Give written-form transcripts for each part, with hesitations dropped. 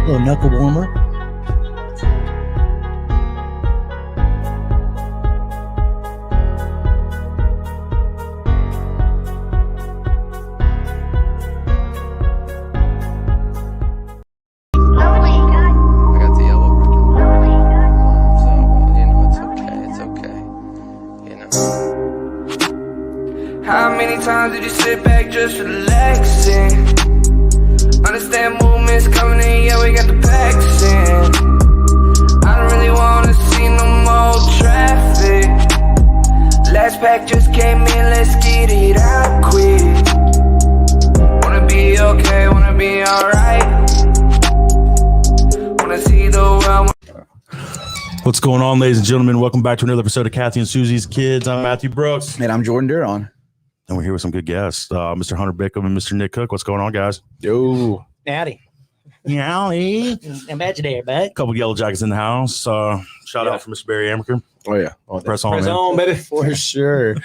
little knuckle warmer. How many times did you sit back just relaxing? Understand movements coming in, yeah, we got the packs in. I don't really wanna see no more traffic. Last pack just came in, let's get it out quick. Wanna be okay, wanna be alright. Wanna see the world. What's going on, ladies and gentlemen? Welcome back to another episode of Kathy and Susie's Kids. I'm Matthew Brooks. And I'm Jordan Duron. And we're here with some good guests, Mr. Hunter Bickham and Mr. Nick Cook. What's going on, guys? Yo. Howdy. Howdy. Imaginary, bud. Couple Yellow Jackets in the house. Shout out for Mr. Barry Amaker. Oh, yeah. Press on, Press man. on, baby. For sure.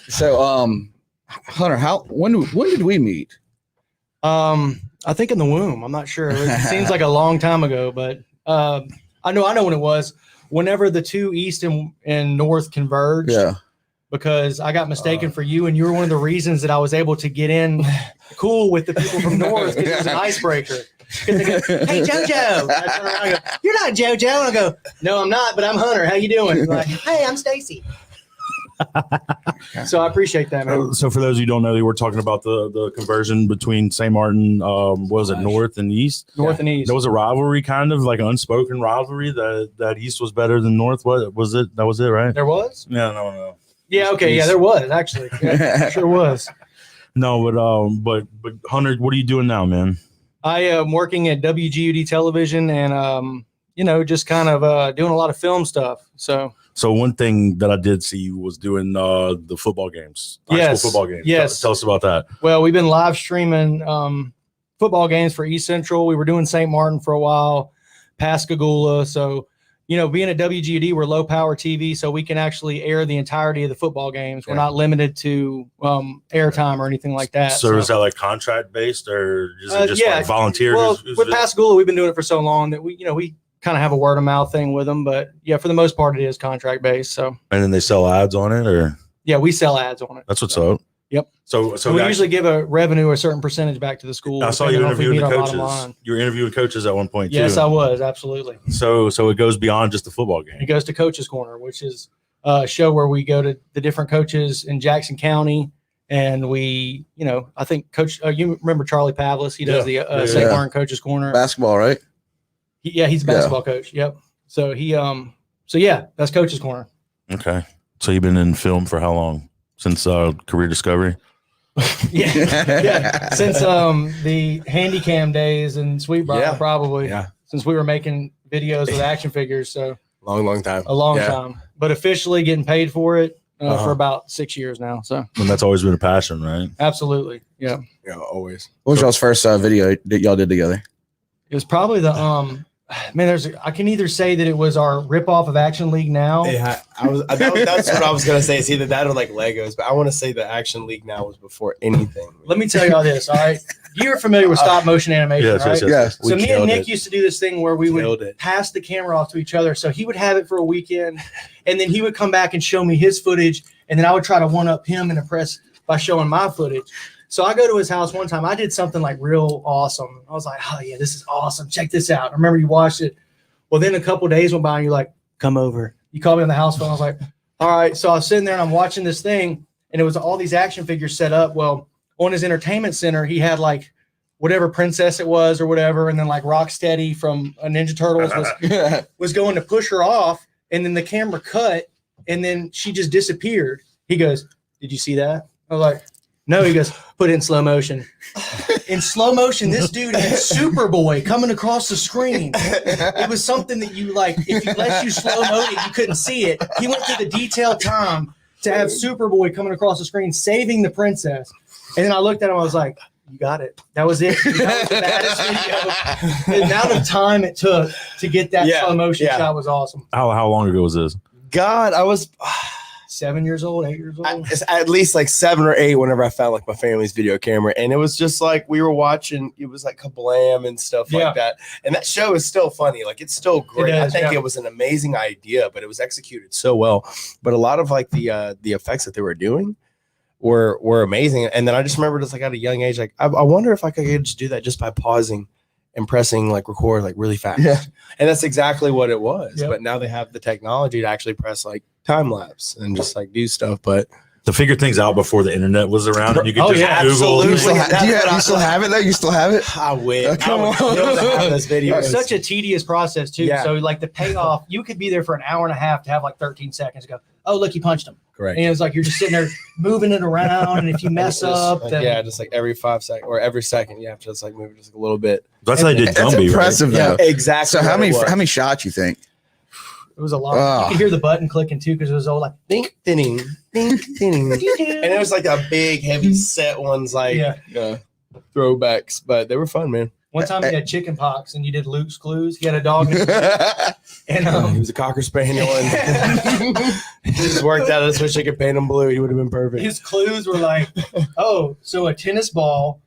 So, Hunter, when did we meet? I think in the womb. I'm not sure. It seems like a long time ago, but I know when it was. Whenever the two east and north converged. Yeah. Because I got mistaken for you, and you were one of the reasons that I was able to get in cool with the people from north because it was an icebreaker. They go, hey, JoJo. I turn around and go, you're not JoJo. And I go, no, I'm not, but I'm Hunter. How you doing? Like, hey, I'm Stacy. So I appreciate that, man. So for those of you who don't know, we're talking about the conversion between St. Martin, was it north and east? North and east. There was a rivalry, kind of like an unspoken rivalry that east was better than north. What was it? That was it, right? There was? Yeah, no. Yeah, okay. Yeah, there was, actually. Yeah, sure was. No, but Hunter, what are you doing now, man? I am working at WGUD television and, just kind of doing a lot of film stuff. So one thing that I did see you was doing the football games. High school football games. Yes. Tell us about that. Well, we've been live streaming football games for East Central. We were doing St. Martin for a while, Pascagoula. So, being at WGUD, we're low power TV, so we can actually air the entirety of the football games. We're not limited to airtime or anything like that. So is that like contract based or is it just like volunteer? Well, with Pascagoula, we've been doing it for so long that we kind of have a word of mouth thing with them. But yeah, for the most part, it is contract based. So. And then they sell ads on it, or? Yeah, we sell ads on it. That's what's up. Yep. So we usually give a certain percentage back to the school. I saw you interviewing the coaches. You were interviewing coaches at one point too. Yes, I was, absolutely. So it goes beyond just the football game. It goes to Coach's Corner, which is a show where we go to the different coaches in Jackson County, and we, I think Coach. You remember Charlie Pavlis? He does the St. Martin Coach's Corner. Basketball, right? He's a basketball coach. Yep. So that's Coach's Corner. Okay. So you've been in film for how long? Since Career Discovery? Yeah. Since the Handycam days in Sweetbriar, probably. Yeah. Since we were making videos with action figures, so long time. A long time. But officially getting paid for it for about 6 years now. So. And that's always been a passion, right? Absolutely. Yeah. Yeah, always. What was y'all's first video that y'all did together? It was probably the I can either say that it was our ripoff of Action League Now. Yeah, that's what I was gonna say. It's either that or like Legos, but I want to say the Action League Now was before anything. Let me tell y'all this. All right, you're familiar with stop motion animation, right? Yes. So me and Nick used to do this thing where we would pass the camera off to each other. So he would have it for a weekend, and then he would come back and show me his footage, and then I would try to one up him and impress by showing my footage. So I go to his house one time. I did something like real awesome. I was like, oh, yeah, this is awesome. Check this out. I remember you watched it. Well, then a couple of days went by and you're like, come over. You called me on the house phone. I was like, all right. So I was sitting there and I'm watching this thing, and it was all these action figures set up. Well, on his entertainment center, he had like whatever princess it was or whatever. And then like Rocksteady from Ninja Turtles was going to push her off. And then the camera cut and then she just disappeared. He goes, did you see that? I was like, no, he goes, put it in slow motion. In slow motion, this dude had Superboy coming across the screen. It was something that you like, if you let you slow mo it, you couldn't see it. He went through the detailed time to have Superboy coming across the screen, saving the princess. And then I looked at him, I was like, you got it. That was it. That was the baddest video. The amount of time it took to get that slow motion shot was awesome. How long ago was this? God, I was 7 years old, 8 years old. It's at least like 7 or 8 whenever I found like my family's video camera, and it was just like we were watching. It was like Kablam and stuff like that, and that show is still funny. Like it's still great. I think it was an amazing idea, but it was executed so well. But a lot of like the effects that they were doing were amazing. And then I just remember just like at a young age, like I wonder if I could just do that just by pausing and pressing like record like really fast. Yeah. And that's exactly what it was. Yep. But now they have the technology to actually press like time lapse and just like do stuff. But To figure things out before the internet was around, and you could just Google. absolutely. You still have it though? You still have it? I wish. Oh, come I would love to have those videos. It's such a tedious process too. Yeah. So like the payoff, you could be there for an hour and a half to have like 13 seconds to go, oh, look, you punched him. Correct. And it's like you're just sitting there moving it around. And if you mess up, like, then just like every 5 seconds or every second, you have to just like move it just a little bit. That's how they did That's Gumby, impressive right? though. Exactly. So how what it was. many shots you think? it was a lot. Oh. You could hear the button clicking too because it was all like, Ding, ding, ding, ding. And it was like a big, heavy set ones, like throwbacks, but they were fun, man. one time he had chicken pox and you did Luke's Clues. He had a dog in his and He was a Cocker Spaniel, and he just worked out. That's what she could paint him blue. He would have been perfect. his clues were like, oh, so a tennis ball,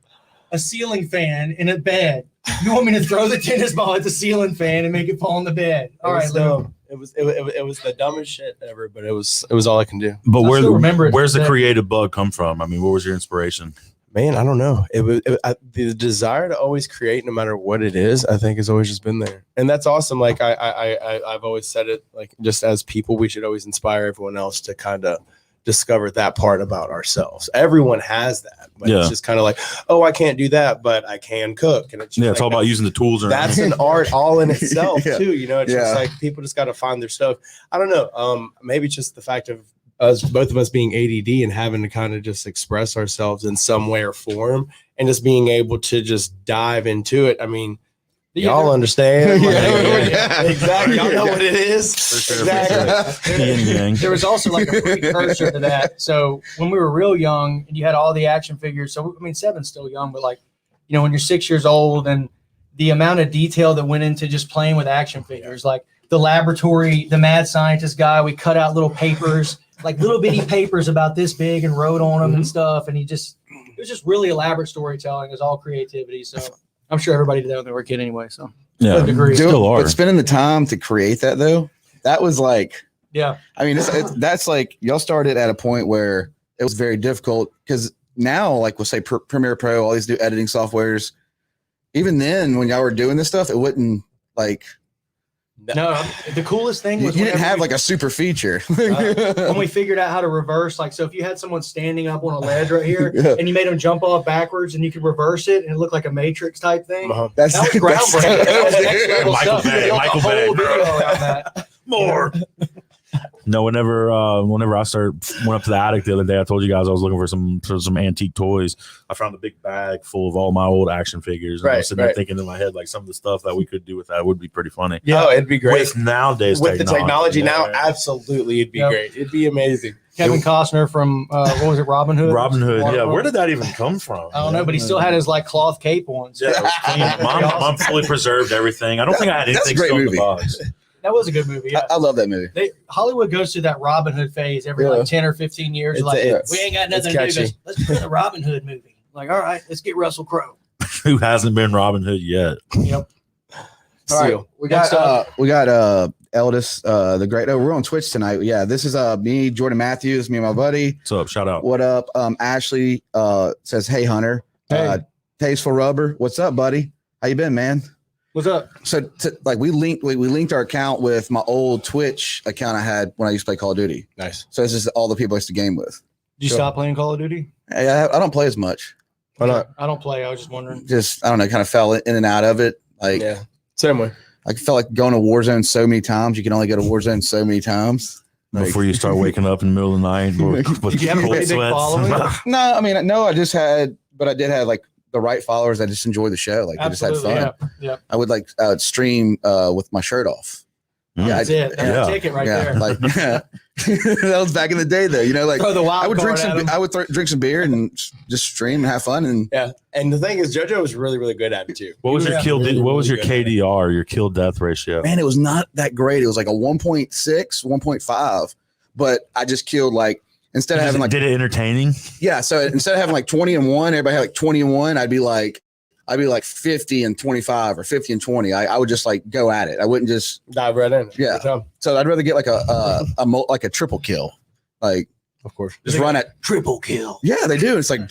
a ceiling fan, and a bed. You want me to throw the tennis ball at the ceiling fan and make it fall on the bed? All right, Luke. It was the dumbest shit ever, but it was all I can do. But I still remember it where's the today. creative bug come from? I mean, what was your inspiration? Man, I don't know. The desire to always create, no matter what it is, I think has always just been there, and that's awesome. Like I've always said it. Like just as people, we should always inspire everyone else to kind of discover that part about ourselves. Everyone has that, but it's just kind of like, oh, I can't do that, but I can cook, and it's just It's all about using the tools. That's an art all in itself too. You know, it's just Yeah. like people just got to find their stuff. I don't know. Maybe just the fact of us, both of us being ADD and having to kind of just express ourselves in some way or form, and just being able to just dive into it. I mean, y'all understand? Yeah. Exactly. Y'all know what it is. For sure, Exactly. Yin yang. There was also like a precursor to that. So when we were real young and you had all the action figures, so I mean, 7's still young, but like, you know, when you're 6 years old and the amount of detail that went into just playing with action figures, like the laboratory, the mad scientist guy, we cut out little papers, like little bitty papers about this big and wrote on them and stuff. And it was just really elaborate storytelling. It was all creativity. So I'm sure everybody did that when they were a kid anyway. So Yeah, to a degree. still are. But spending the time to create that though, that was like, yeah. I mean, that's like y'all started at a point where it was very difficult because now, like we'll say Premiere Pro, all these new editing softwares. Even then, when y'all were doing this stuff, it wouldn't like. No, the coolest thing You was didn't whenever have we- like a super feature. when we figured out how to reverse, like, so if you had someone standing up on a ledge right here Yeah. and you made them jump off backwards and you could reverse it and it looked like a Matrix type thing. That's That was groundbreaking. That was next level Michael stuff. Bay, We built a Michael whole Bay. video around that. More. No, whenever I went up to the attic the other day, I told you guys I was looking for some antique toys. I found a big bag full of all my old action figures. And I was sitting there thinking in my head, like, some of the stuff that we could do with that would be pretty funny. Yeah, it'd be great. With nowadays With the technology now, yeah. absolutely, it'd be Yep. great. It'd be amazing. Kevin Costner from, what was it, Robin Hood? Robin Hood, yeah. Where did that even come from? I don't know, but he still had his like cloth cape on. So Yeah, it was clean. Mom fully preserved everything. I don't think I had That's a anything great still in the movie. box. that was a good movie. Yeah. I love that movie. Hollywood goes through that Robin Hood phase every like 10 or 15 years. It's- Like, it's- we ain't got it's nothing to do. catchy. Let's put a Robin Hood movie. Like, all right, let's get Russell Crowe. Who hasn't been Robin Hood yet? Yep. All right, Seal. we Next got Eldest, the great. Oh, we're on Twitch tonight. Yeah, this is me, Jordan Matthews, me and my buddy. What's up? Shout out. What up? Ashley says, "Hey Hunter, Hey. Tasteful Rubber. What's up, buddy? How you been, man?" What's up? So like we linked our account with my old Twitch account I had when I used to play Call of Duty. Nice. So this is all the people I used to game with. Did you Sure. stop playing Call of Duty? I don't play as much. Why not? I don't play. I was just wondering. Just I don't know, kind of fell in and out of it. Like Yeah. Same way. I felt like going to Warzone so many times. You can only go to Warzone so many times. Like, Before you start waking up in the middle of the night with Did you have a cold pretty big sweats. following? no, I mean, no, I just had, but I did have like the right followers. I just enjoy the show. Like I just had Absolutely. fun. Yeah. I would like stream with my shirt off. Mm. Yeah, That's it. That's Yeah. a ticket right yeah, there. like that was back in the day, though. You know, like Throw the wild I would drink card at some. him. I would drink some beer and just stream and have fun. And Yeah. And the thing is, JoJo was really, really good at it too. What was your Yeah. kill? Really, What was your really good. KDR? Your kill death ratio? man, it was not that great. It was like a 1.6, 1.5. but I just killed like instead of having like did it entertaining. Yeah, so instead of having like 20 and 1, everybody had like 20 and 1. I'd be like 50 and 25 or 50 and 20. I would just like go at it. I wouldn't just dive right in. Yeah. So I'd rather get like a triple kill, like of course, just run at triple kill. Yeah, they do. It's like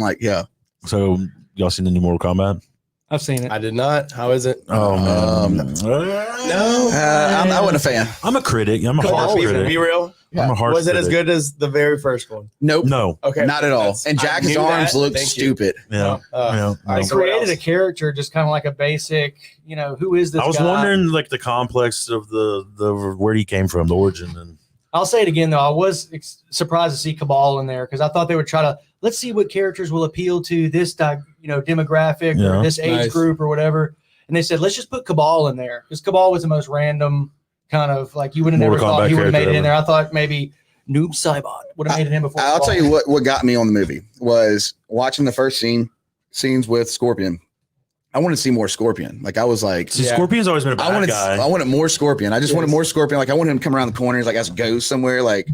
like yeah. So y'all seen the new Mortal Kombat? I've seen it. I did not. How is it? Oh man, No, I wasn't a fan. I'm a critic. I'm a harsh critic. Be real. I'm a harsh Was it as critic. good as the very first one? Nope. No. Okay. Not at all. That's- And I Jack's knew arms that. looked Thank you. Yeah. stupid. Yeah. all I right, so what created a else? character, just kind of like a basic, who is this I was guy? wondering like the complex of the where he came from, the origin, and I'll say it again, though. I was surprised to see Cabal in there because I thought they would try to, let's see what characters will appeal to this, demographic Yeah. or this age Nice. group or whatever. And they said, let's just put Cabal in there because Cabal was the most random kind of like you would have never Mortal thought Kombat he would have made it character in there. I thought maybe Noob Saibot would have made it in before. I'll Cabal. tell you what got me on the movie was watching the first scenes with Scorpion. I wanted to see more Scorpion. Like I was like, see, Scorpion's always been a bad I guy. wanted more Scorpion. I just wanted more Scorpion. Like I wanted him to come around the corner. He's like, as ghost somewhere. Like,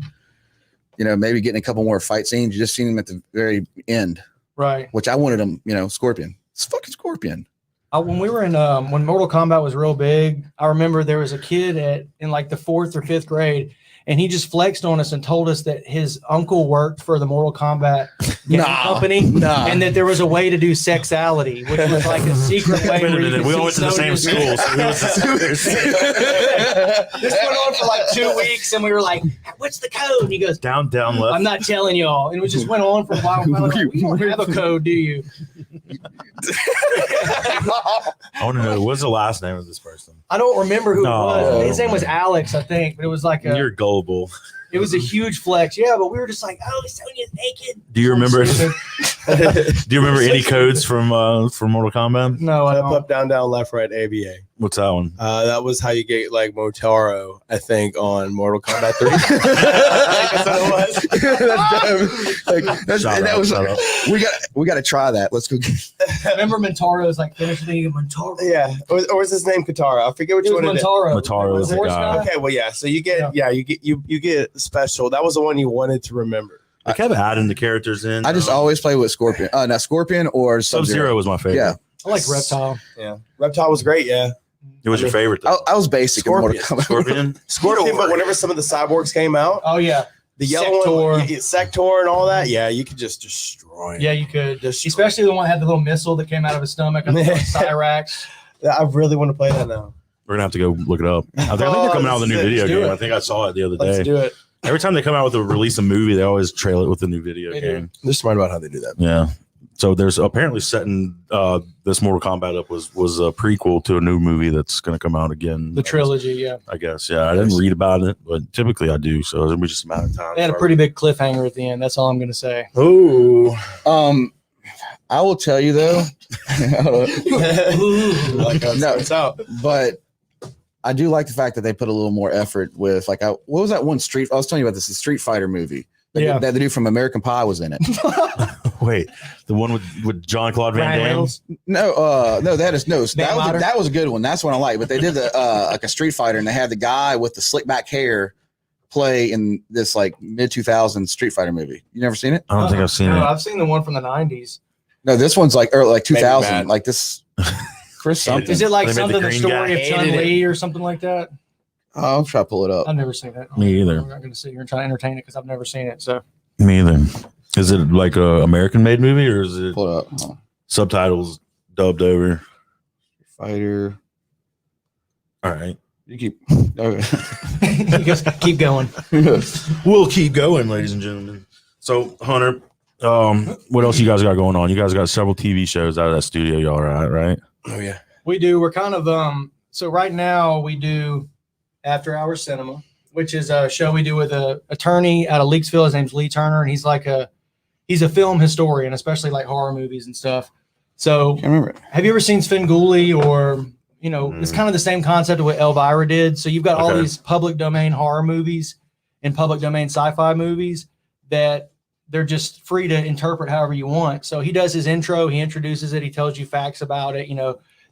maybe getting a couple more fight scenes. You just seen him at the very end, Right. which I wanted him. Scorpion. It's fucking Scorpion. When we were in when Mortal Kombat was real big, I remember there was a kid in like the 4th or 5th grade, and he just flexed on us and told us that his uncle worked for the Mortal Kombat game company, and that there was a way to do sexuality, which was like a secret way. Wait a where you minute, could we all see went to the same soldiers. school. So we went to This went on for like 2 weeks, and we were like, "What's the code?" And he goes, down left. "I'm not telling y'all." And it just went on for a while. Finally, like, "We don't have a code, do you?" I want to know what's the last name of this person. I don't remember who No. it was. His name was Alex, I think, but it was like You're gullible. it was a huge flex. Yeah, but we were just like, "Oh, Sonya's naked." Do you remember? Stupid. Do you remember any codes from Mortal Kombat? No, I Up, don't. up, down, down, left, right, ABA. What's that one? That was how you get like Motaro, I think, on Mortal Kombat 3. That's what it was. Shout out, shout out. We got to try that. Let's go. Remember Montaro's like finished thinking Montaro. Yeah, or was his name Katara? I forget which It was one it is. Montaro. Montaro is the Horse guy. Okay, well, yeah. So you get, you get special. That was the one you wanted to remember. I kept adding the characters in. I just always play with Scorpion. Not Scorpion or Sub-Zero was my favorite. Yeah. I like Reptile. Yeah, Reptile was great. Yeah, It was your favorite though. I was basic in Mortal Scorpion. Kombat. Scorpion. but whenever some of the cyborgs came out, Oh yeah, the yellow one, Sector. Sector, and all that, yeah, you could just destroy. 'em. yeah, you could. Destroy. Especially the one that had the little missile that came out of his stomach. I think it was Cyrax. I really want to play that now. We're gonna have to go look it up. I think they're coming out with a new Let's video do game. it. I think I saw it the other Let's day. do it. Every time they come out with a release a movie, they always trail it with a new video They do. game. They're smart about how they do that. Yeah. So there's apparently setting this Mortal Kombat up was a prequel to a new movie that's going to come out again. The trilogy, yeah. I guess. Yeah, I didn't read about it, but typically I do. So it'll be just a matter of time. They had a pretty big cliffhanger at the end. That's all I'm going to say. Ooh. I will tell you though, Like how it No. starts out. but I do like the fact that they put a little more effort with like what was that one I was telling you about this, the Street Fighter movie. Yeah. That the dude from American Pie was in it. Wait, the one with John Claude Van Ryan Damme. Reynolds. No, that Lauder? was a good one. That's one I like. But they did the like a Street Fighter, and they had the guy with the slick back hair play in this like mid 2000s Street Fighter movie. You never seen it? I don't think I've seen No, it. I've seen the one from the 90s. No, this one's like early, like Maybe 2000. bad. Like this, Chris something. Is it like They made the something the green story guy. of Hated Chun-Li or something like that? I'll try to pull it up. I've never seen it. Me either. I'm not going to sit here and try to entertain it because I've never seen it. So Me either. Is it like a American made movie or is it Pull it up. Hold on. subtitles dubbed over? Fighter. All right. You keep. Okay. you just keep going. We'll keep going, ladies and gentlemen. So, Hunter, what else you guys got going on? You guys got several TV shows out of that studio y'all are at, right? Oh yeah. We do. We're kind of so right now we do After Hours Cinema, which is a show we do with a attorney out of Leaksville. His name's Lee Turner, and he's a film historian, especially like horror movies and stuff. So Can't remember it. have you ever seen Svengoolie or it's kind of the same concept of what Elvira did. So you've got all Okay. these public domain horror movies and public domain sci-fi movies that they're just free to interpret however you want. So he does his intro, he introduces it, he tells you facts about it.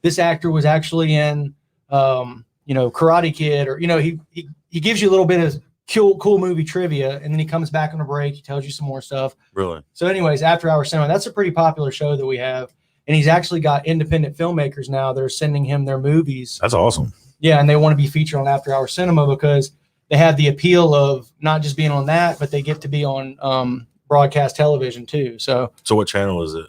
This actor was actually in Karate Kid, or he gives you a little bit of cool movie trivia, and then he comes back on a break. He tells you some more stuff. Really? So, anyways, After Hour Cinema, that's a pretty popular show that we have, and he's actually got independent filmmakers now that are sending him their movies. That's awesome. Yeah, and they want to be featured on After Hour Cinema because they have the appeal of not just being on that, but they get to be on broadcast television too. So what channel is it?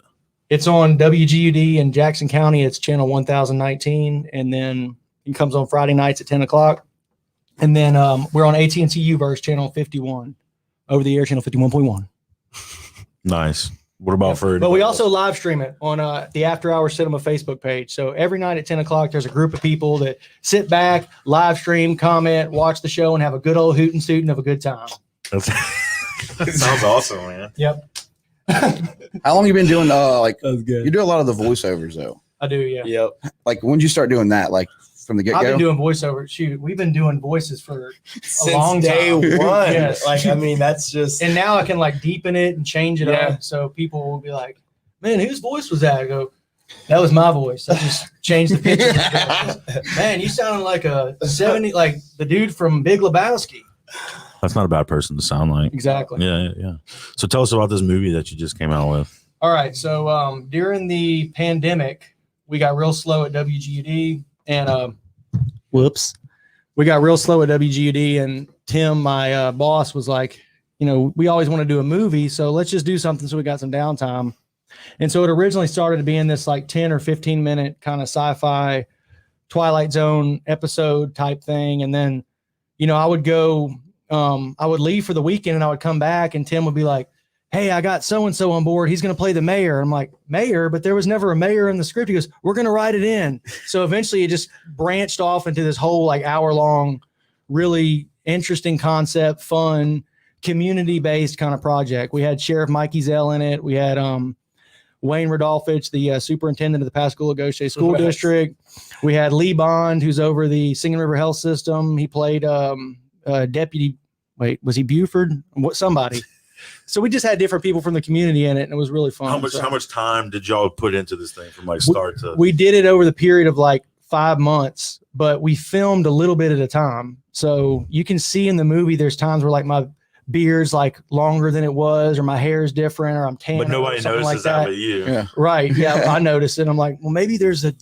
It's on WGUD in Jackson County. It's channel 1019, and then it comes on Friday nights at 10 o'clock. And then we're on AT&T Uverse channel 51, over the air channel 51.1. Nice. What about for? But we also live stream it on the After Hour Cinema Facebook page. So every night at 10 o'clock, there's a group of people that sit back, live stream, comment, watch the show, and have a good old hoot and suit and have a good time. That sounds awesome, man. Yep. How long you been doing? Like That's good. you do a lot of the voiceovers though. I do, yeah. Yep. Like when did you start doing that? Like from the get I've been go. doing voiceover. Shoot, we've been doing voices for Since long day time. one. Yes. Like, I mean, that's just. And now I can like deepen it and change it Yeah. up. So people will be like, man, whose voice was that? I go, that was my voice. I just changed the pitch. Man, you sounded like a 70, like the dude from Big Lebowski. That's not a bad person to sound like. Exactly. Yeah. So tell us about this movie that you just came out with. All right. So during the pandemic, we got real slow at WGUD, and we got real slow at WGUD, and Tim, my boss, was like, we always want to do a movie, so let's just do something so we got some downtime. And so it originally started being this like 10 or 15 minute kind of sci-fi Twilight Zone episode type thing. And then, I would go, I would leave for the weekend and I would come back and Tim would be like, hey, I got so-and-so on board. He's going to play the mayor. I'm like, mayor? But there was never a mayor in the script. He goes, we're going to write it in. So eventually it just branched off into this whole like hour-long, really interesting concept, fun, community-based kind of project. We had Sheriff Mikey Zell in it. We had Wayne Rodolphich, the superintendent of the Pascagoula Gaucher School District. We had Lee Bond, who's over the Singing River Health System. He played deputy. Wait, was he Buford? Somebody. So we just had different people from the community in it, and it was really fun. How much time did y'all put into this thing from like start to? We did it over the period of like 5 months, but we filmed a little bit at a time. So you can see in the movie, there's times where like my beard's like longer than it was, or my hair is different, or I'm tan. But nobody notices like that but you. Yeah. Right. Yeah. I noticed it. I'm like, well, maybe there's a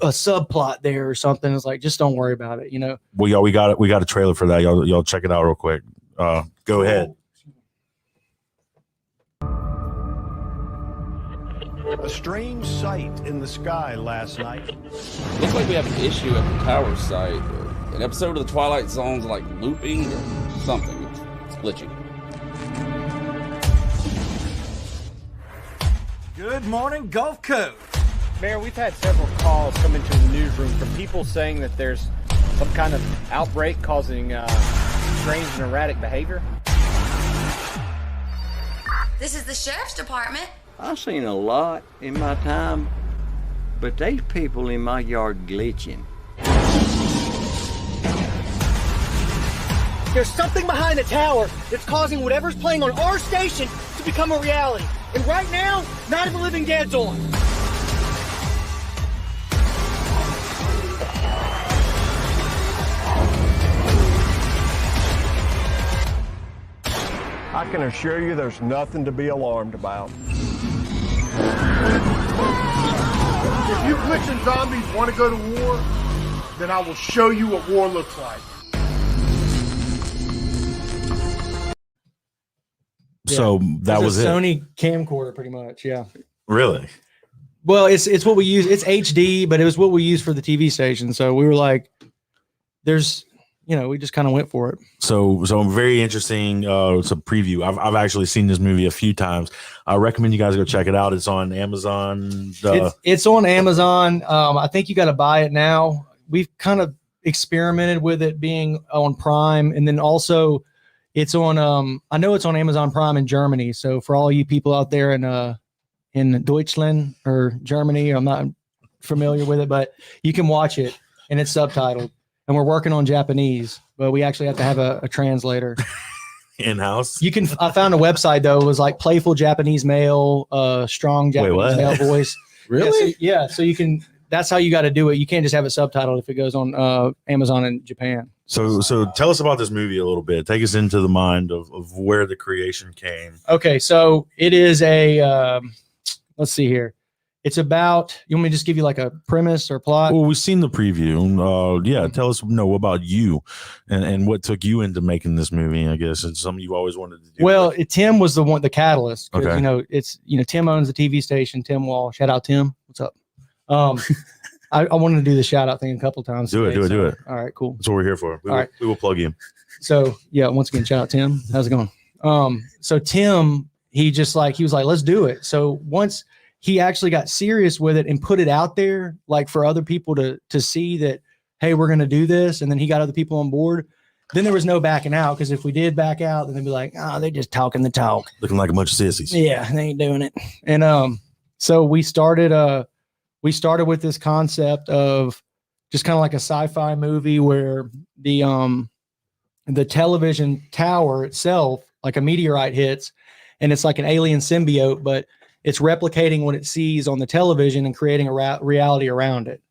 subplot there or something. It's like, just don't worry about it. Well, y'all, we got a trailer for that. Y'all check it out real quick. Go ahead. A strange sight in the sky last night. Looks like we have an issue at the tower site. An episode of the Twilight Zone's like looping or something. It's glitching. Good morning, Gulf Coast. Mayor, we've had several calls come into the newsroom from people saying that there's some kind of outbreak causing strange and erratic behavior. This is the sheriff's department. I've seen a lot in my time, but there's people in my yard glitching. There's something behind the tower that's causing whatever's playing on our station to become a reality. And right now, Night of the Living Dead's on. I can assure you there's nothing to be alarmed about. If you glitching zombies want to go to war, then I will show you what war looks like. So that was a it. Sony camcorder, pretty much. Yeah. Really? Well, it's what we use. It's HD, but it was what we use for the TV station. So we were like, there's, we just kind of went for it. So very interesting. It's a preview. I've actually seen this movie a few times. I recommend you guys go check it out. It's on Amazon. It's on Amazon. I think you got to buy it now. We've kind of experimented with it being on Prime, and then also it's on. I know it's on Amazon Prime in Germany. So for all you people out there in Deutschland or Germany, I'm not familiar with it, but you can watch it and it's subtitled. And we're working on Japanese, but we actually have to have a translator in-house. I found a website though. It was like playful Japanese male, strong Japanese male voice. Really? Yeah. So you can that's how you got to do it. You can't just have it subtitled if it goes on Amazon in Japan. So tell us about this movie a little bit. Take us into the mind of where the creation came. Okay, so it is a let's see here. It's about, you want me to just give you like a premise or plot? Well, we've seen the preview. Yeah, tell us about you and what took you into making this movie. I guess it's something you always wanted to do. Well, Tim was the catalyst. Okay. It's Tim owns the TV station, Tim Wall. Shout out Tim. What's up? I wanted to do the shout out thing a couple times. Do it. All right, cool. That's what we're here for. We will plug you. So yeah, once again, shout out Tim. How's it going? So Tim, he was like, let's do it. So once he actually got serious with it and put it out there, like for other people to see that, hey, we're going to do this. And then he got other people on board. Then there was no backing out. Cause if we did back out, then they'd be like, oh, they're just talking the talk. Looking like a bunch of sissies. Yeah. They ain't doing it. And, so we started with this concept of just kind of like a sci-fi movie where the television tower itself, like a meteorite hits, and it's like an alien symbiote, but it's replicating what it sees on the television and creating a reality around it.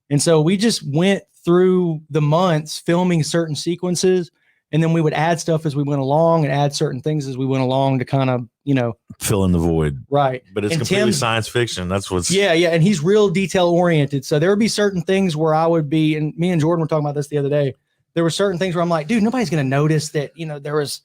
And so we just went through the months filming certain sequences, and then we would add stuff as we went along and add certain things as we went along to kind of, fill in the void. Right. But it's and completely science fiction. That's what's. Yeah. And he's real detail oriented. So there would be certain things where I would be, and me and Jordan were talking about this the other day. There were certain things where I'm like, dude, nobody's going to notice that, there was,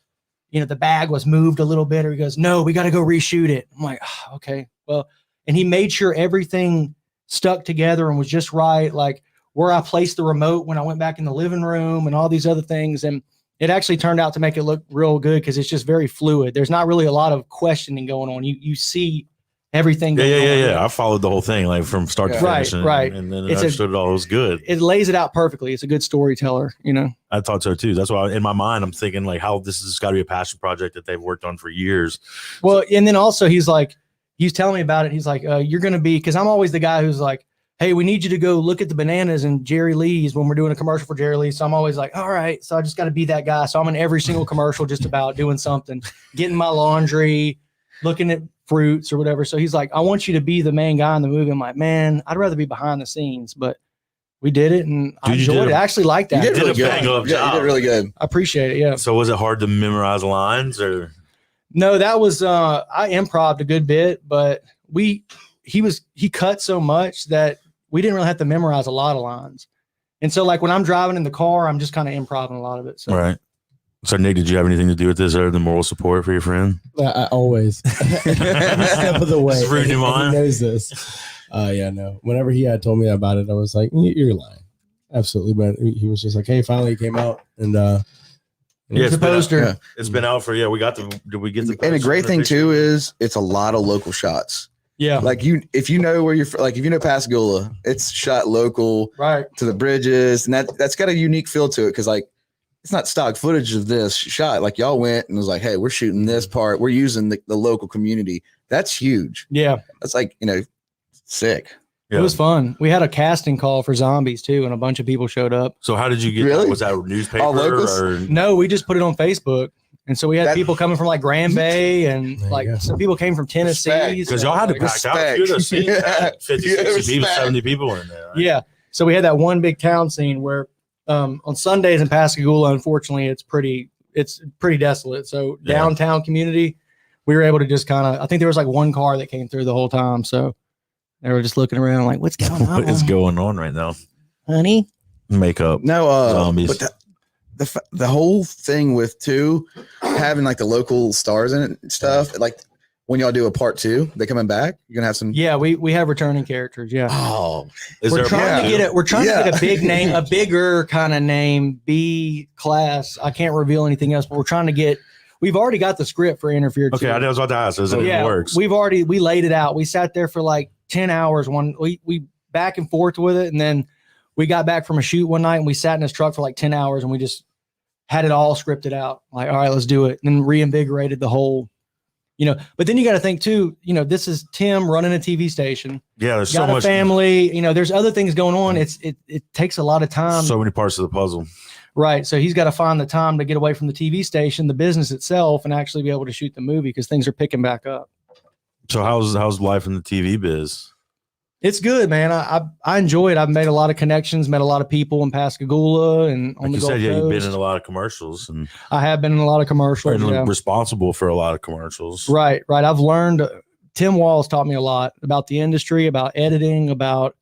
the bag was moved a little bit, or he goes, no, we got to go reshoot it. I'm like, oh, okay, well, and he made sure everything stuck together and was just right. Like where I placed the remote when I went back in the living room and all these other things. And it actually turned out to make it look real good because it's just very fluid. There's not really a lot of questioning going on. You see everything. Yeah. I followed the whole thing, like from start to finish. Right. And then I understood it all. It was good. It lays it out perfectly. It's a good storyteller, I thought so too. That's why in my mind, I'm thinking like how this has got to be a passion project that they've worked on for years. Well, and then also he's telling me about it. He's like, you're going to be, cause I'm always the guy who's like, hey, we need you to go look at the bananas in Jerry Lee's when we're doing a commercial for Jerry Lee. So I'm always like, all right. So I just got to be that guy. So I'm in every single commercial just about doing something, getting my laundry, looking at fruits or whatever. So he's like, I want you to be the main guy in the movie. I'm like, man, I'd rather be behind the scenes, but we did it and I enjoyed it. I actually liked that. You did really good. Yeah, you did really good. I appreciate it. Yeah. So was it hard to memorize lines or? No, that was, I improv'd a good bit, but he cut so much that we didn't really have to memorize a lot of lines. And so like when I'm driving in the car, I'm just kind of improvising a lot of it. So. Right. So Nick, did you have anything to do with this other than moral support for your friend? I always every step of the way. It's rude, he knows this. Yeah, no. Whenever he had told me about it, I was like, "You're lying." Absolutely, but he was just like, "Hey, finally it came out," and it's the poster. Yeah. It's been out for we got the. Did we get the? And the great thing too is it's a lot of local shots. Yeah, like if you know where you're like if you know Pascagoula, it's shot local, right to the bridges, and that's got a unique feel to it because like. It's not stock footage of this shot. Like y'all went and was like, hey, we're shooting this part. We're using the local community. That's huge. Yeah. That's like, sick. Yeah. It was fun. We had a casting call for Zombies too, and a bunch of people showed up. So how did you get that? Was that a newspaper? Or? No, we just put it on Facebook. And so we had people coming from like Grand Bay and like some people came from Tennessee. Because y'all had to pack out a few of those scenes. 50, 60 people, 70 people in there. Right? Yeah. So we had that one big town scene where on Sundays in Pascagoula, unfortunately, it's pretty desolate. So downtown community, we were able to just kind of, I think there was like one car that came through the whole time. So they were just looking around like, what's going on? What is going on right now? Honey? Makeup. No, zombies. But the whole thing with having like the local stars in it and stuff, like when y'all do a part 2, they coming back? You're gonna have some. Yeah, we have returning characters. Yeah. Oh, we're trying to get it. We're trying to get a big name, a bigger kind of name, B class. I can't reveal anything else, but we're trying to get. We've already got the script for ENTERFEAR 2. Okay, I was about to ask. It works. We laid it out. We sat there for like 10 hours. We back and forth with it, and then we got back from a shoot one night, and we sat in his truck for like 10 hours, and we just had it all scripted out. Like, all right, let's do it, and then reinvigorated the whole. But then you got to think too, this is Tim running a TV station. Yeah. There's so much family, there's other things going on. It takes a lot of time. So many parts of the puzzle. Right. So he's got to find the time to get away from the TV station, the business itself, and actually be able to shoot the movie because things are picking back up. So how's life in the TV biz? It's good, man. I enjoy it. I've made a lot of connections, met a lot of people in Pascagoula and on Like the you Gulf said, yeah, you've been Coast. in a lot of commercials and I have been in a lot of commercials. Yeah. responsible for a lot of commercials. Right. I've learned. Tim Walls taught me a lot about the industry, about editing, about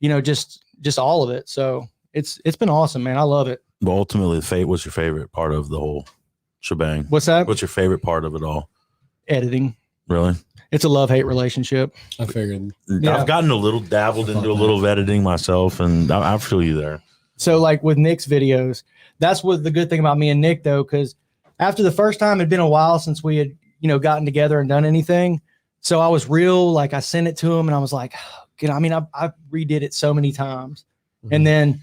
just all of it. So it's been awesome, man. I love it. But ultimately, what's your favorite part of the whole shebang? What's that? What's your favorite part of it all? Editing. Really? It's a love-hate relationship. I figured. I've gotten dabbled into a little of editing myself, and I feel you there. So like with Nick's videos, that's what the good thing about me and Nick though, because after the first time, it'd been a while since we had, gotten together and done anything. So I was real, like I sent it to him and I was like, I redid it so many times. Mm-hmm. And then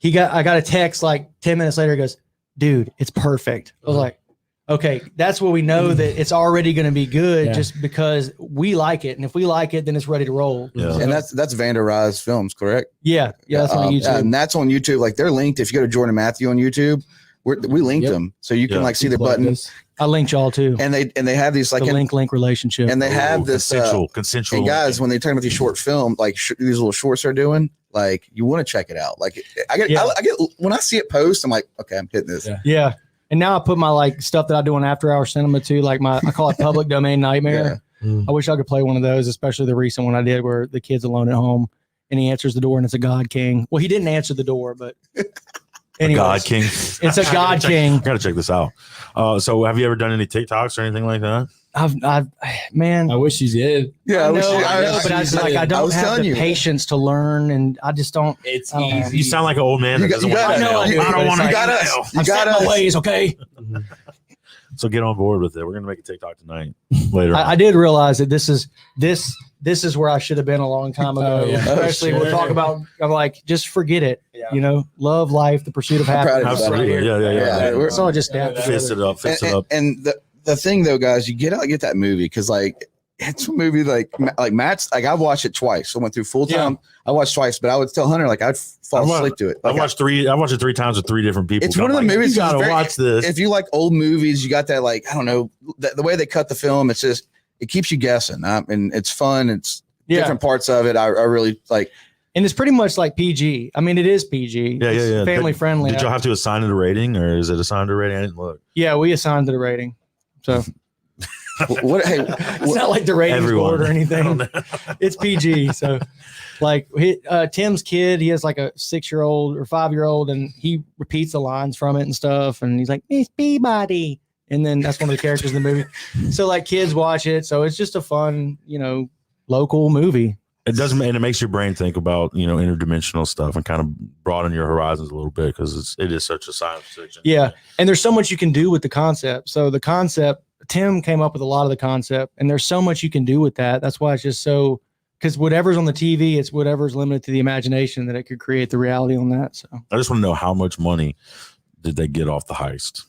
I got a text like 10 minutes later, he goes, dude, it's perfect. I was like, okay, that's where we know that it's already going to be good just because we like it. And if we like it, then it's ready to roll. Yeah. And that's Vander Rise Films, correct? Yeah. That's on YouTube. And that's on YouTube. Like they're linked. If you go to Jordan Matthew on YouTube, we linked them. So you can see their buttons. I linked y'all too. And they have these like the link relationship. And they have this consensual. And guys, when they talk about these short film, like these little shorts they're doing, like you want to check it out. Like I get when I see it post, I'm like, okay, I'm hitting this. Yeah. And now I put my like stuff that I do on After Hour Cinema too, like I call it Public Domain Nightmare. Yeah. I wish I could play one of those, especially the recent one I did where the kid's alone at home and he answers the door and it's a God King. Well, he didn't answer the door, but anyways, God King. It's a God King. I gotta check this out. So have you ever done any TikToks or anything like that? Man, I wish you did. Yeah, I know, but I don't have the patience to learn, and I just don't. It's easy. You sound like an old man. I don't want to. You got us. You got my ways, okay. So get on board with it. We're gonna make a TikTok tonight. Later. I did realize that this is where I should have been a long time ago. Especially we'll talk about. I'm like, just forget it. Yeah. Love, life, the pursuit of happiness. Absolutely. Yeah. So I just fix it up. And the thing though, guys, you get that movie because like it's a movie like Matt's like I've watched it twice. I went through full time. I watched twice, but I would tell Hunter like I'd fall asleep to it. Like, I watched it 3 times with 3 different people. It's one of the movies. You gotta watch this. If you like old movies, you got that like I don't know the way they cut the film. It's just it keeps you guessing, and it's fun. It's different parts of it. I really like. And it's pretty much like PG. I mean, it is PG. Yeah. Family friendly. Did y'all have to assign it a rating, or is it assigned a rating? I didn't look. Yeah, we assigned it a rating. So what? Hey, it's not like the ratings board or anything. It's PG. So, like Tim's kid, he has like a 6-year-old or 5-year-old, and he repeats the lines from it and stuff. And he's like, Miss Peabody, and then that's one of the characters in the movie. So like kids watch it. So it's just a fun, local movie. It doesn't, and it makes your brain think about interdimensional stuff and kind of broaden your horizons a little bit because it is such a science fiction. Yeah, and there's so much you can do with the concept. So the concept, Tim came up with a lot of the concept, and there's so much you can do with that. That's why it's just so because whatever's on the TV, it's whatever's limited to the imagination that it could create the reality on that. So I just want to know how much money did they get off the heist.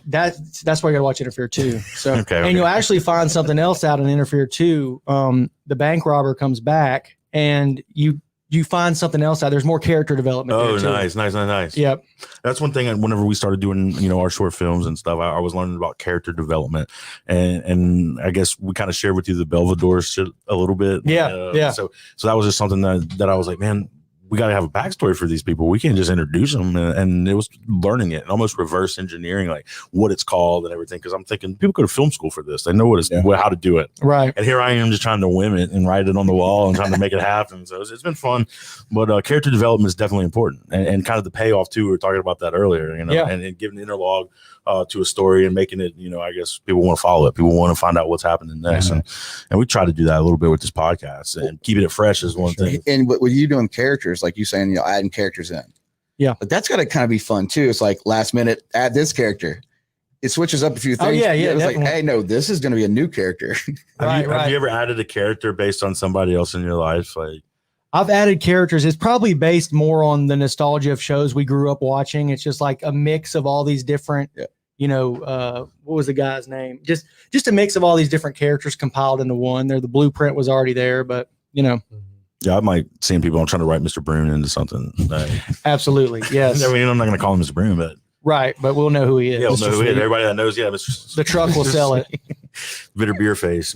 That's why you gotta watch Interfere 2. So okay. And you'll actually find something else out in Interfere 2. The bank robber comes back and you find something else out. There's more character development. Oh, there too. nice. Yep. That's one thing. Whenever we started doing, our short films and stuff, I was learning about character development, and I guess we kind of shared with you the Belvedere shit a little bit. Yeah. So that was just something that I was like, man, we got to have a backstory for these people. We can't just introduce them. And it was learning it and almost reverse engineering, like what it's called and everything. Cause I'm thinking people go to film school for this. They know how to do it. Right. And here I am just trying to whim it and write it on the wall and trying to make it happen. So it's been fun, but character development is definitely important and kind of the payoff too. We were talking about that earlier, and giving interlog to a story and making it, I guess people want to follow it. People want to find out what's happening next. And we try to do that a little bit with this podcast and keeping it fresh is one thing. And with you doing characters, like you saying, adding characters in. Yeah. But that's got to kind of be fun too. It's like last minute, add this character. It switches up a few things. Oh, yeah. It's like, hey, no, this is going to be a new character. Have you ever added a character based on somebody else in your life? Like, I've added characters. It's probably based more on the nostalgia of shows we grew up watching. It's just like a mix of all these different, what was the guy's name? Just a mix of all these different characters compiled into one. The blueprint was already there, but Yeah, I might see people. I'm trying to write Mr. Broom into something. Absolutely, yes. I mean, I'm not going to call him Mr. Broom, but right, but we'll know who he is. Yeah, we'll know who he is. Everybody that knows, Mr. The truck will sell it. Bitter beer face.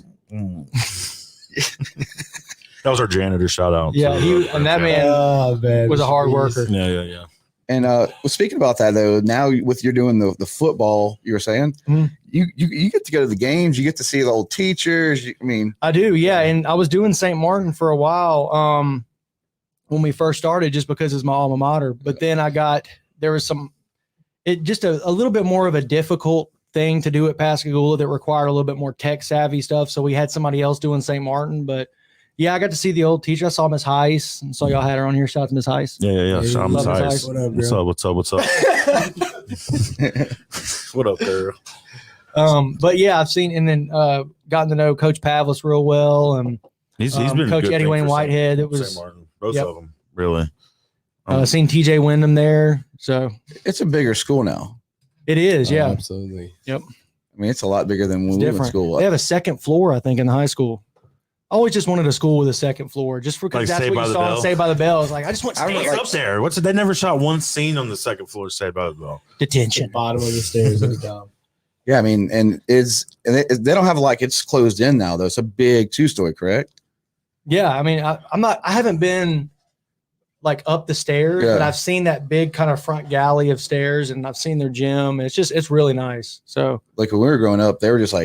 That was our janitor. Shout out. Yeah, and that man was a hard worker. Yeah. And speaking about that though, now with you're doing the football, you were saying you get to go to the games, you get to see the old teachers. I do, yeah. And I was doing St. Martin for a while when we first started, just because it's my alma mater. But then there was just a little bit more of a difficult thing to do at Pascagoula that required a little bit more tech savvy stuff. So we had somebody else doing St. Martin, but. Yeah, I got to see the old teacher. I saw Miss Heiss, and so y'all had her on here. Shout out to Miss Heiss. Yeah. Shout out Miss Heiss. What's up? What up, girl? But yeah, I've seen and then gotten to know Coach Pavlis real well, and he's been Coach Eddie Wayne Whitehead. It was St. Martin, both of them, really. Seen TJ Wyndham there, so it's a bigger school now. It is, yeah, absolutely. Yep. I mean, it's a lot bigger than when we went to school. They have a second floor, I think, in the high school. I always just wanted a school with a second floor, just because that's what you saw on Saved by the Bell. It's like I just want stairs up there. They never shot one scene on the second floor of Saved by the Bell. Detention, bottom of the stairs at the top. Yeah, I mean, and they don't have it's closed in now though. It's a big 2-story, correct? Yeah, I mean, I haven't been up the stairs, but I've seen that big kind of front galley of stairs, and I've seen their gym. It's really nice. So when we were growing up, they were just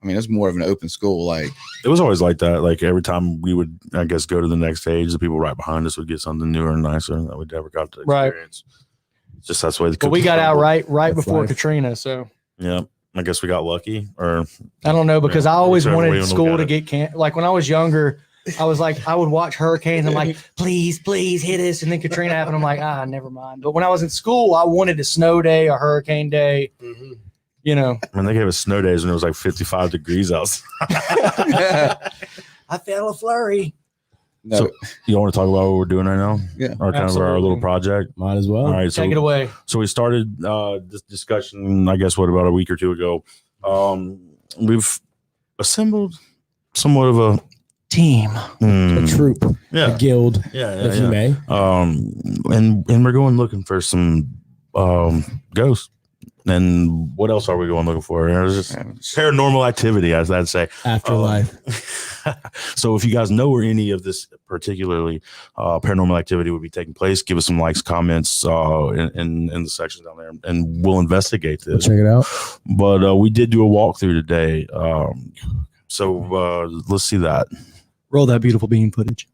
it's more of an open school. It was always like that. Every time we would, I guess, go to the next stage, the people right behind us would get something newer and nicer that we never got to experience. Right. Just that's the way the. But we got out right before Katrina, so. Yeah, I guess we got lucky, or I don't know, because I always wanted school to get when I was younger. I was I would watch hurricanes. I'm like, please hit us. And then Katrina happened. I'm like, never mind. But when I was in school, I wanted a snow day, a hurricane day. Mm-hmm. When they gave us snow days when it was 55 degrees outside. I felt a flurry. No. So you want to talk about what we're doing right now? Yeah. Our kind of our little project. Might as well. All right. Take it away. So we started this discussion, I guess, about a week or two ago. We've assembled somewhat of a team, a troop, a guild, if you may. And we're going looking for some ghosts. And what else are we going looking for? It's just paranormal activity, as I'd say. Afterlife. So if you guys know where any of this particularly paranormal activity would be taking place, give us some likes, comments in the section down there, and we'll investigate this. Check it out. But we did do a walkthrough today. So let's see that. Roll that beautiful beam footage.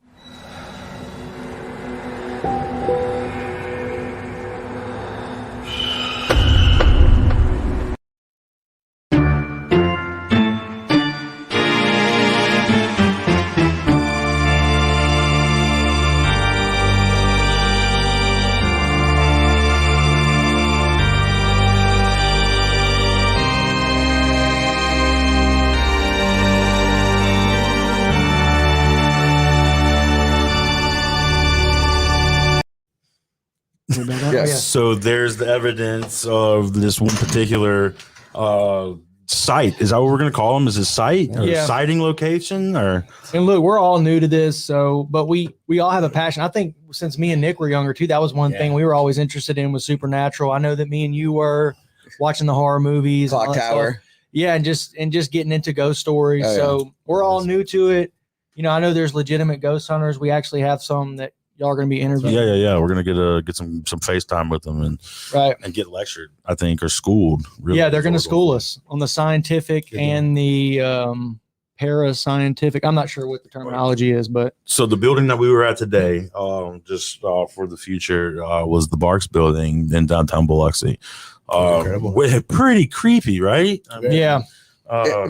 Yes. So there's the evidence of this one particular site. Is that what we're going to call them? Is it site or sighting location? Or and look, we're all new to this, but we all have a passion. I think since me and Nick were younger too, that was one thing we were always interested in was supernatural. I know that me and you were watching the horror movies, Clock Tower. Yeah, and just getting into ghost stories. We're all new to it. I know there's legitimate ghost hunters. We actually have some that y'all are going to be interviewing. Yeah. We're going to get some FaceTime with them and get lectured, I think, or schooled. Really, they're going to school us on the scientific and the parascientific. I'm not sure what the terminology is, but so the building that we were at today, just for the future, was the Barks building in downtown Biloxi. Pretty creepy, right? I mean,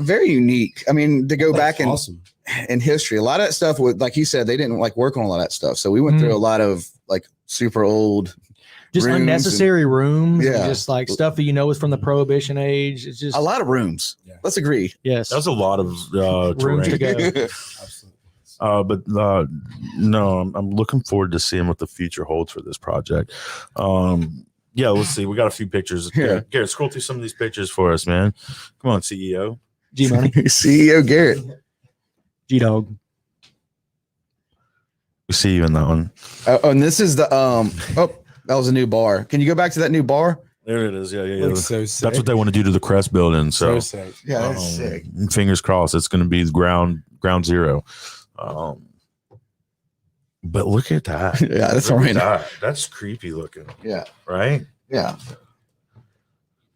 very unique. I mean, to go back in history, a lot of that stuff was, like you said, they didn't work on a lot of that stuff. So we went through a lot of super old, just unnecessary rooms, and just stuff that is from the Prohibition age. It's just a lot of rooms. Yeah. Let's agree. Yes, that's a lot of rooms to go. Absolutely. No, I'm looking forward to seeing what the future holds for this project. Let's see. We got a few pictures. Garrett, scroll through some of these pictures for us, man. Come on, CEO. G Money. CEO Garrett. G Dog. We see you in that one. And this is the that was a new bar. Can you go back to that new bar? There it is. Yeah. Looks so sick. That's what they want to do to the Crest building. So sick. Yeah, that's sick. Fingers crossed. It's going to be ground zero. But look at that. Yeah, that's Look all at right. that. That's creepy looking. Yeah. Right? Yeah.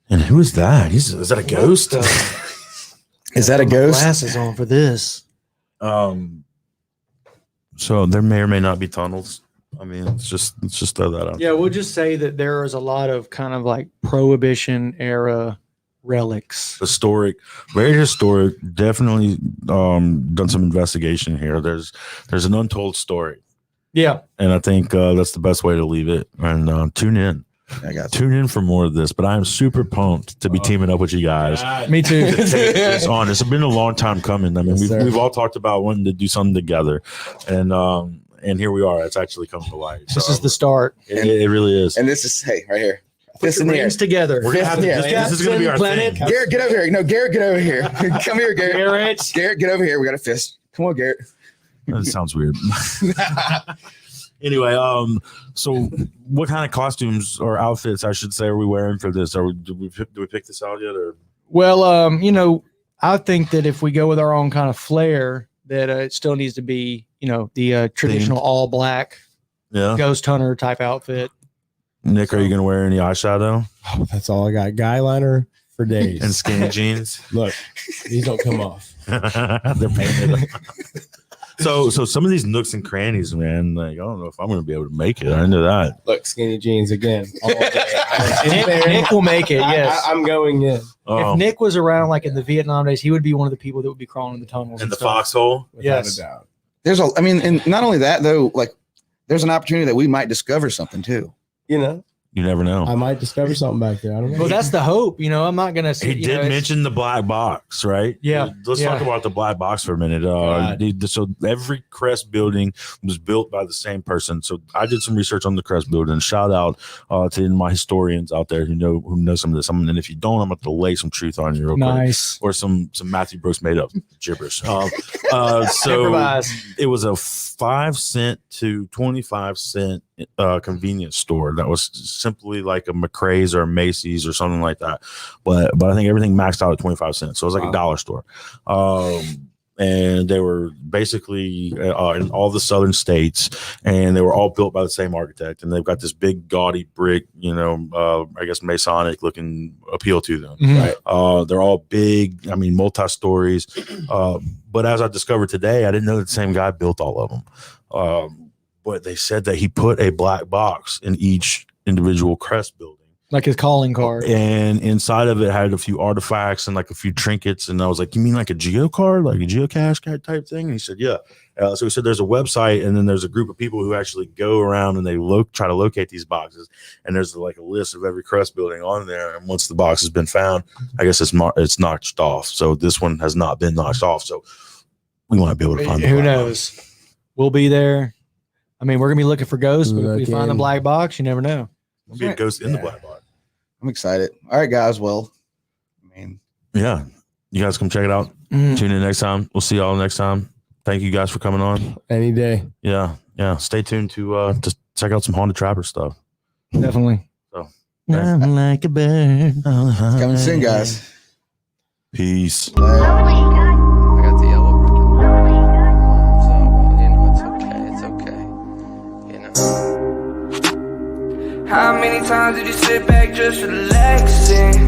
And who is that? Is that a ghost? Is that a ghost? Glasses on for this. So there may or may not be tunnels. I mean, let's just throw that out. Yeah, we'll just say that there is a lot of kind of like Prohibition era relics. Historic, very historic. Definitely done some investigation here. There's an untold story. Yeah. And I think that's the best way to leave it. And tune in. I got Tune in for more of this, but I am super pumped to be teaming up with you guys. Me too. To take this on. It's been a long time coming. I mean, we've all talked about wanting to do something together, and here we are. It's actually coming to light. This is the start. It really is. And this is right here. Fist in the air together. We're gonna have this is gonna be our Planet. thing. Garrett, get over here. No, Garrett, get over here. Come here, Garrett. Garrett, get over here. We got a fist. Come on, Garrett. That sounds weird. Anyway, so what kind of costumes or outfits, I should say, are we wearing for this? Do we pick this out yet? Or Well, I think that if we go with our own kind of flair, that it still needs to be, the traditional all black ghost hunter type outfit. Nick, are you going to wear any eyeshadow? Oh, that's all I got. Guy liner for days. And skinny jeans? Look, these don't come off. They're painted. So some of these nooks and crannies, man, like I don't know if I'm going to be able to make it. I know that. Look, skinny jeans again. All day. Nick will make it. Yes, I'm going in. Oh. If Nick was around like in the Vietnam days, he would be one of the people that would be crawling in the tunnels In the stuff. foxhole? Yes. Without a doubt. There's and not only that though, like there's an opportunity that we might discover something too. You never know. I might discover something back there. I don't know. Well, that's the hope. I'm not going to. He did mention the black box, right? Yeah. Let's talk about the black box for a minute. So every Crest building was built by the same person. So I did some research on the Crest building. Shout out to my historians out there who know some of this. And if you don't, I'm going to lay some truth on you real nice. Quick. Or some Matthew Brooks made up gibberish. So it was a 5 cent to 25 cent convenience store that was simply like a McRae's or a Macy's or something like that, but I think everything maxed out at 25 cents, so it was like a dollar store. And they were basically in all the southern states, and they were all built by the same architect, and they've got this big gaudy brick, I guess Masonic looking appeal to them. Mm-hmm. They're all big, multi-stories, but as I discovered today, I didn't know that the same guy built all of them. But they said that he put a black box in each individual Crest building, like his calling card, and inside of it had a few artifacts and like a few trinkets. And I was like, "You mean like a geocard, like a geocache type thing?" And he said, "Yeah." So he said, "There's a website, and then there's a group of people who actually go around and they try to locate these boxes. And there's like a list of every Crest building on there. And once the box has been found, I guess it's notched off. So this one has not been notched off. So we might be able to find. Who knows? Box. We'll be there. I mean, we're gonna be looking for ghosts, but if we find the black box, you never know. There'll be a ghost in the black box. I'm excited. All right, guys. Well, yeah, you guys come check it out. Tune in next time. We'll see y'all next time. Thank you guys for coming on. Any day. Yeah. Stay tuned to check out some Haunted Trapper stuff. Definitely. So, I'm like a bird. Coming soon, guys. Peace. How many times did you sit back just relaxing?